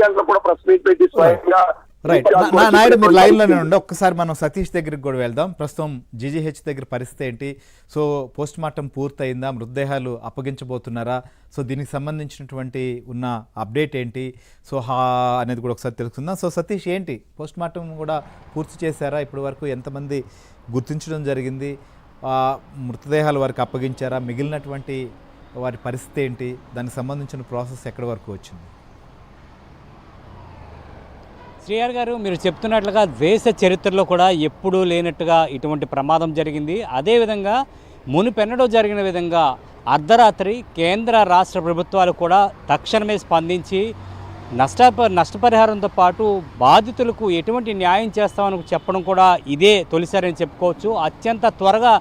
గంటలకు కూడా press meet పెట్టి స్వయంగా రైట్ నాయుడు మీరు లైన్లోనే ఉండి ఒక్కసారి మనం సతీష్ దగ్గరికి కూడా వెళ్దాం. ప్రస్తుతం జీజీహెచ్ దగ్గర పరిస్థితి ఏంటి? సో పోస్ట్ మార్టం పూర్తయిందా? మృతదేహాలు అప్పగించబోతున్నారా? సో దీనికి సంబంధించినటువంటి ఉన్న అప్డేట్ ఏంటి సో అనేది కూడా ఒకసారి తెలుసుకుందాం. సో సతీష్, ఏంటి పోస్ట్ మార్టం కూడా పూర్తి చేశారా? ఇప్పటి వరకు ఎంతమంది గుర్తించడం జరిగింది? మృతదేహాలు వారికి అప్పగించారా? మిగిలినటువంటి వారి పరిస్థితి ఏంటి? దానికి సంబంధించిన ప్రాసెస్ ఎక్కడి వరకు వచ్చింది? శ్రీఆర్ గారు, మీరు చెప్తున్నట్లుగా దేశ చరిత్రలో కూడా ఎప్పుడూ లేనట్టుగా ఇటువంటి ప్రమాదం జరిగింది. అదేవిధంగా మునుపెన్నడో జరిగిన విధంగా అర్ధరాత్రి కేంద్ర రాష్ట్ర ప్రభుత్వాలు కూడా తక్షణమే స్పందించి నష్టపరిహారంతో పాటు బాధితులకు ఎటువంటి న్యాయం చేస్తామని చెప్పడం కూడా ఇదే తొలిసారని చెప్పుకోవచ్చు. అత్యంత త్వరగా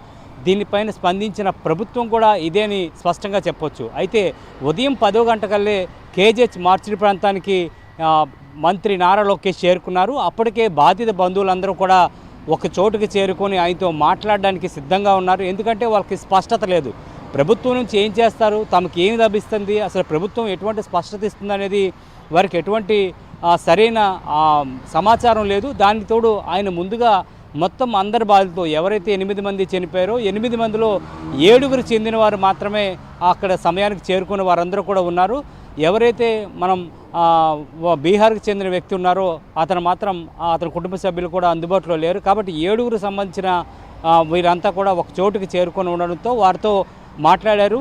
దీనిపైన స్పందించిన ప్రభుత్వం కూడా ఇదే అని స్పష్టంగా చెప్పవచ్చు. అయితే ఉదయం 10 గంటకల్లే కేజీహెచ్ మార్చిడి ప్రాంతానికి మంత్రి నారా లోకేష్ చేరుకున్నారు. అప్పటికే బాధిత బంధువులందరూ కూడా ఒక చోటుకి చేరుకొని ఆయనతో మాట్లాడడానికి సిద్ధంగా ఉన్నారు. ఎందుకంటే వాళ్ళకి స్పష్టత లేదు. ప్రభుత్వం నుంచి ఏం చేస్తారు, తమకు ఏమి లభిస్తుంది, అసలు ప్రభుత్వం ఎటువంటి స్పష్టత ఇస్తుంది అనేది వారికి ఎటువంటి సరైన సమాచారం లేదు. దానికి తోడు ఆయన ముందుగా మొత్తం అందరి బాధితులు ఎవరైతే 8 మంది చనిపోయారో 8 మందిలో 7 చెందిన వారు మాత్రమే అక్కడ సమయానికి చేరుకున్న వారందరూ కూడా ఉన్నారు. ఎవరైతే మనం బీహార్కి చెందిన వ్యక్తి ఉన్నారో అతను మాత్రం అతని కుటుంబ సభ్యులు కూడా అందుబాటులో లేరు. కాబట్టి 7 సంబంధించిన వీరంతా కూడా ఒక చోటుకి చేరుకొని ఉండడంతో వారితో మాట్లాడారు.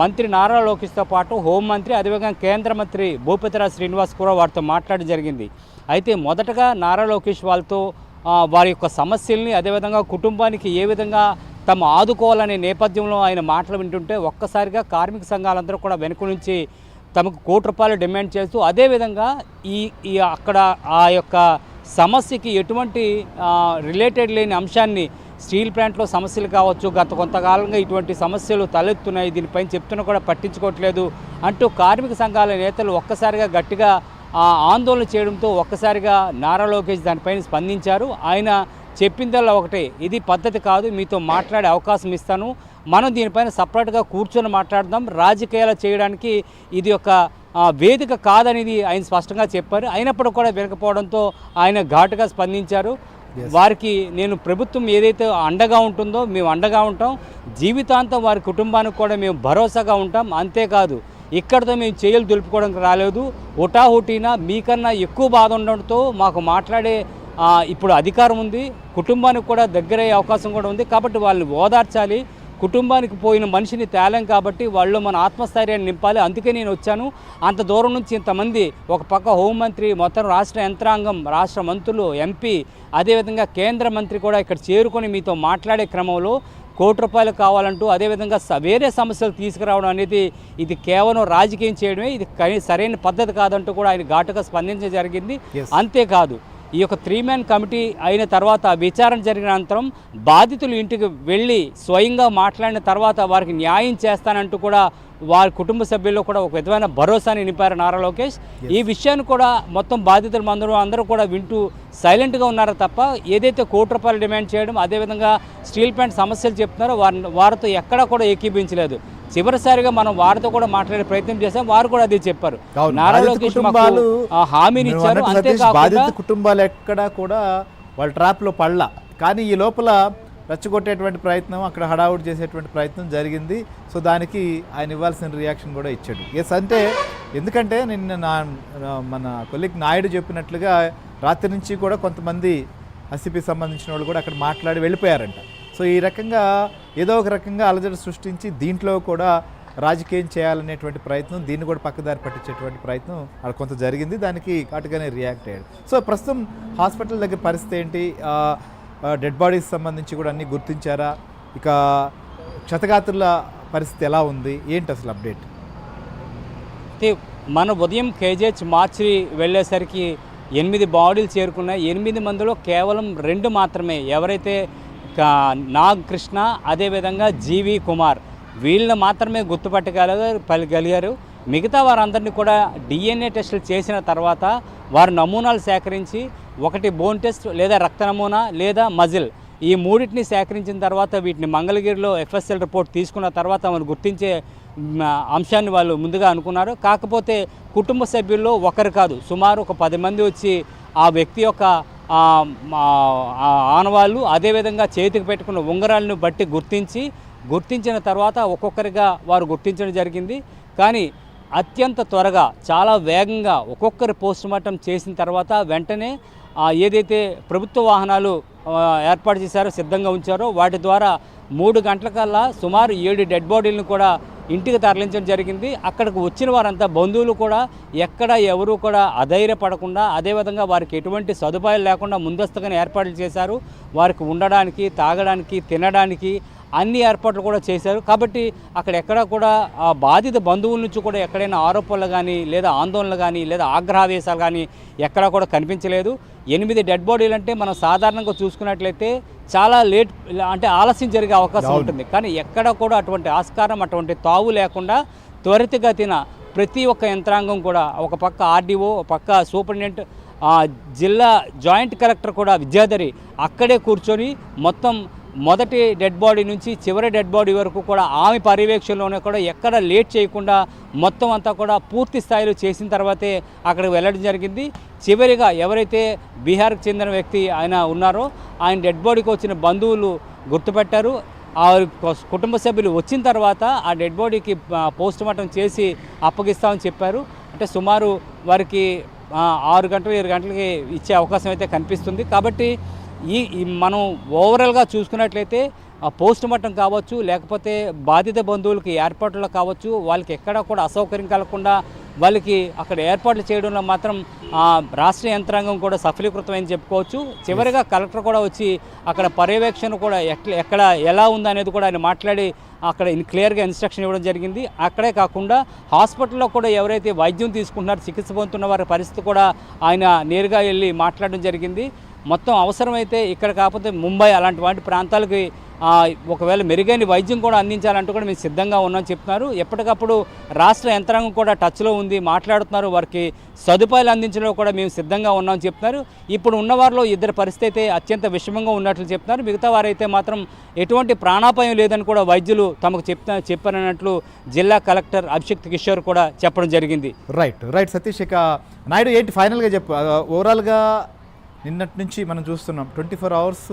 మంత్రి నారా లోకేష్తో పాటు హోంమంత్రి, అదేవిధంగా కేంద్ర మంత్రి భూపతిరాజ్ శ్రీనివాస్ కూడా వారితో మాట్లాడడం జరిగింది. అయితే మొదటగా నారా లోకేష్ వాళ్ళతో వారి యొక్క సమస్యల్ని, అదేవిధంగా కుటుంబానికి ఏ విధంగా తమ ఆదుకోవాలనే నేపథ్యంలో ఆయన మాటలు వింటుంటే ఒక్కసారిగా కార్మిక సంఘాలందరూ కూడా వెనుక నుంచి తమకు ₹1 డిమాండ్ చేస్తూ, అదేవిధంగా ఈ అక్కడ ఆ యొక్క సమస్యకి ఎటువంటి రిలేటెడ్ లేని అంశాన్ని, స్టీల్ ప్లాంట్లో సమస్యలు కావచ్చు, గత కొంతకాలంగా ఇటువంటి సమస్యలు తలెత్తున్నాయి, దీనిపైన చెప్తున్నా కూడా పట్టించుకోవట్లేదు అంటూ కార్మిక సంఘాల నేతలు ఒక్కసారిగా గట్టిగా ఆందోళన చేయడంతో ఒక్కసారిగా నారా లోకేష్ దానిపైన స్పందించారు. ఆయన చెప్పిందల్లా ఒకటే, ఇది పద్ధతి కాదు, మీతో మాట్లాడే అవకాశం ఇస్తాను, మనం దీనిపైన సపరేట్గా కూర్చొని మాట్లాడదాం, రాజకీయాలు చేయడానికి ఇది ఒక వేదిక కాదనేది ఆయన స్పష్టంగా చెప్పారు. అయినప్పుడు కూడా వినకపోవడంతో ఆయన ఘాటుగా స్పందించారు. వారికి నేను ప్రభుత్వం ఏదైతే అండగా ఉంటుందో మేము అండగా ఉంటాం, జీవితాంతం వారి కుటుంబానికి కూడా మేము భరోసాగా ఉంటాం, అంతేకాదు ఇక్కడితో మేము చేయలు దులుపుకోవడానికి రాలేదు, హుటాహుటీనా మీకన్నా ఎక్కువ బాధ ఉండడంతో మాకు మాట్లాడే ఇప్పుడు అధికారం ఉంది, కుటుంబానికి కూడా దగ్గరయ్యే అవకాశం కూడా ఉంది, కాబట్టి వాళ్ళని ఓదార్చాలి, కుటుంబానికి పోయిన మనిషిని తేలేం కాబట్టి వాళ్ళు మన ఆత్మస్థైర్యాన్ని నింపాలి, అందుకే నేను వచ్చాను. అంత దూరం నుంచి ఇంతమంది, ఒక పక్క హోంమంత్రి, మొత్తం రాష్ట్ర యంత్రాంగం, రాష్ట్ర మంత్రులు, ఎంపీ, అదేవిధంగా కేంద్ర మంత్రి కూడా ఇక్కడ చేరుకొని మీతో మాట్లాడే క్రమంలో ₹1 కావాలంటూ, అదేవిధంగా వేరే సమస్యలు తీసుకురావడం అనేది ఇది కేవలం రాజకీయం చేయడమే, ఇది సరైన పద్ధతి కాదంటూ కూడా ఆయన ఘాటుగా స్పందించడం జరిగింది. అంతేకాదు ఈ యొక్క 3-man కమిటీ అయిన తర్వాత విచారణ జరిగిన అనంతరం బాధితులు ఇంటికి వెళ్ళి స్వయంగా మాట్లాడిన తర్వాత వారికి న్యాయం చేస్తానంటూ కూడా వారి కుటుంబ సభ్యుల్లో కూడా ఒక విధమైన భరోసాని నింపారు నారా లోకేష్. ఈ విషయాన్ని కూడా మొత్తం బాధితులు అందరూ కూడా వింటూ సైలెంట్గా ఉన్నారో తప్ప ఏదైతే ₹1 డిమాండ్ చేయడం, అదేవిధంగా స్టీల్ ప్లాంట్ సమస్యలు చెప్తున్నారో వారితో ఎక్కడా కూడా ఏకీభించలేదు. చివరిసారిగా మనం వారితో కూడా మాట్లాడే ప్రయత్నం చేశాం, వారు కూడా అదే చెప్పారు. నారా లోకేష్ హామీని ఇచ్చారు. బాధిత కుటుంబాలు ఎక్కడా కూడా వాళ్ళ ట్రాప్లో పడలా, కానీ ఈ లోపల రెచ్చగొట్టేటువంటి ప్రయత్నం, అక్కడ హడావుడి చేసేటువంటి ప్రయత్నం జరిగింది. సో దానికి ఆయన ఇవ్వాల్సిన రియాక్షన్ కూడా ఇచ్చాడు. ఎస్ అంటే ఎందుకంటే నిన్న మన కొలీగ్ నాయుడు చెప్పినట్లుగా రాత్రి నుంచి కూడా కొంతమంది ఎస్సీపీకి సంబంధించిన వాళ్ళు కూడా అక్కడ మాట్లాడి వెళ్ళిపోయారంట. సో ఈ రకంగా ఏదో ఒక రకంగా అలజడి సృష్టించి దీంట్లో కూడా రాజకీయం చేయాలనేటువంటి ప్రయత్నం, దీన్ని కూడా పక్కదారి పట్టించేటువంటి ప్రయత్నం అక్కడ కొంత జరిగింది. దానికి కాటుగానే రియాక్ట్ అయ్యాడు. సో ప్రస్తుతం హాస్పిటల్ దగ్గర పరిస్థితి ఏంటి? డెడ్ బాడీస్ సంబంధించి కూడా అన్నీ గుర్తించారా? ఇక క్షతగాత్రుల పరిస్థితి ఎలా ఉంది, ఏంటి అసలు అప్డేట్? మన ఉదయం కేజీహెచ్ మార్చి వెళ్ళేసరికి 8 బాడీలు చేరుకున్నాయి. 8 మందిలో కేవలం 2 మాత్రమే, ఎవరైతే నాగ్ కృష్ణ, అదేవిధంగా జీవి కుమార్, వీళ్ళని మాత్రమే గుర్తుపట్టగలిగారు. మిగతా వారందరినీ కూడా DNA టెస్టులు చేసిన తర్వాత వారు నమూనాలు సేకరించి, ఒకటి బోన్ టెస్ట్ లేదా రక్త నమూనా లేదా మజిల్, ఈ 3టిని సేకరించిన తర్వాత వీటిని మంగళగిరిలో FSL రిపోర్ట్ తీసుకున్న తర్వాత మనం గుర్తించే అంశాన్ని వాళ్ళు ముందుగా అనుకున్నారు. కాకపోతే కుటుంబ సభ్యుల్లో ఒకరు కాదు, సుమారు ఒక 10 మంది వచ్చి ఆ వ్యక్తి యొక్క ఆనవాళ్ళు, అదేవిధంగా చేతికి పెట్టుకున్న ఉంగరాలను బట్టి గుర్తించిన తర్వాత ఒక్కొక్కరిగా వారు గుర్తించడం జరిగింది. కానీ అత్యంత త్వరగా, చాలా వేగంగా ఒక్కొక్కరి పోస్టుమార్టం చేసిన తర్వాత వెంటనే ఏదైతే ప్రభుత్వ వాహనాలు ఏర్పాటు చేశారో, సిద్ధంగా ఉంచారో, వాటి ద్వారా 3 గంటలకల్లా సుమారు 7 డెడ్ బాడీలను కూడా ఇంటికి తరలించడం జరిగింది. అక్కడికి వచ్చిన వారంతా బంధువులు కూడా ఎవరు కూడా అధైర్యపడకుండా, అదేవిధంగా వారికి ఎటువంటి సదుపాయాలు లేకుండా ముందస్తుగానే ఏర్పాట్లు చేశారు. వారికి ఉండడానికి, తాగడానికి, తినడానికి అన్ని ఏర్పాట్లు కూడా చేశారు. కాబట్టి అక్కడ ఎక్కడా కూడా ఆ బాధిత బంధువుల నుంచి కూడా ఎక్కడైనా ఆరోపణలు కానీ, లేదా ఆందోళనలు కానీ, లేదా ఆగ్రహావేశాలు కానీ ఎక్కడా కూడా కనిపించలేదు. 8 డెడ్ బాడీలు అంటే మనం సాధారణంగా చూసుకున్నట్లయితే చాలా లేట్, అంటే ఆలస్యం జరిగే అవకాశం ఉంటుంది. కానీ ఎక్కడ కూడా అటువంటి ఆస్కారం, అటువంటి తావు లేకుండా త్వరితగతిన ప్రతి ఒక్క యంత్రాంగం కూడా, ఒక పక్క ఆర్డీఓ, ఒక పక్క సూపరింటెండెంట్, జిల్లా జాయింట్ కలెక్టర్ కూడా విద్యాధరి అక్కడే కూర్చొని మొత్తం మొదటి డెడ్ బాడీ నుంచి చివరి డెడ్ బాడీ వరకు కూడా ఆమె పర్యవేక్షణలోనే కూడా ఎక్కడ లేట్ చేయకుండా మొత్తం అంతా కూడా పూర్తి స్థాయిలో చేసిన తర్వాతే అక్కడికి వెళ్ళడం జరిగింది. చివరిగా ఎవరైతే బీహార్కి చెందిన వ్యక్తి ఆయన ఉన్నారో, ఆయన డెడ్ బాడీకి వచ్చిన బంధువులు గుర్తుపెట్టారు. ఆ కుటుంబ సభ్యులు వచ్చిన తర్వాత ఆ డెడ్ బాడీకి పోస్టుమార్టం చేసి అప్పగిస్తామని చెప్పారు. అంటే సుమారు వారికి 6 గంటలు 7 గంటలకి ఇచ్చే అవకాశం అయితే కనిపిస్తుంది. కాబట్టి మనం ఓవరాల్గా చూసుకున్నట్లయితే పోస్టుమార్టం కావచ్చు, లేకపోతే బాధిత బంధువులకి ఏర్పాట్లు కావచ్చు, వాళ్ళకి ఎక్కడా కూడా అసౌకర్యం కలగకుండా వాళ్ళకి అక్కడ ఏర్పాట్లు చేయడంలో మాత్రం రాష్ట్ర యంత్రాంగం కూడా సఫలీకృతమని చెప్పుకోవచ్చు. చివరిగా కలెక్టర్ కూడా వచ్చి అక్కడ పర్యవేక్షణ కూడా ఎక్కడ ఎలా ఉందనేది కూడా ఆయన మాట్లాడి అక్కడ క్లియర్గా ఇన్స్ట్రక్షన్ ఇవ్వడం జరిగింది. అక్కడే కాకుండా హాస్పిటల్లో కూడా ఎవరైతే వైద్యం తీసుకుంటున్నారో, చికిత్స పొందుతున్న వారి పరిస్థితి కూడా ఆయన నేరుగా వెళ్ళి మాట్లాడడం జరిగింది. మొత్తం అవసరమైతే ఇక్కడ కాకపోతే ముంబై అలాంటి వాటి ప్రాంతాలకి ఒకవేళ మెరుగైన వైద్యం కూడా అందించాలంటూ కూడా మేము సిద్ధంగా ఉన్నామని చెప్తున్నారు. ఎప్పటికప్పుడు రాష్ట్ర యంత్రాంగం కూడా టచ్లో ఉంది, మాట్లాడుతున్నారు. వారికి సదుపాయాలు అందించడంలో కూడా మేము సిద్ధంగా ఉన్నామని చెప్తున్నారు. ఇప్పుడు ఉన్నవారిలో 2 పరిస్థితి అయితే అత్యంత విషమంగా ఉన్నట్లు చెప్తున్నారు. మిగతా వారైతే మాత్రం ఎటువంటి ప్రాణాపాయం లేదని కూడా వైద్యులు తమకు చెప్పారన్నట్లు జిల్లా కలెక్టర్ అభిషేక్ కిషోర్ కూడా చెప్పడం జరిగింది. రైట్ సతీష్, ఇక నాయుడు ఏంటి ఫైనల్గా చెప్పు, ఓవరాల్గా నిన్నటి నుంచి మనం చూస్తున్నాం 24 అవర్స్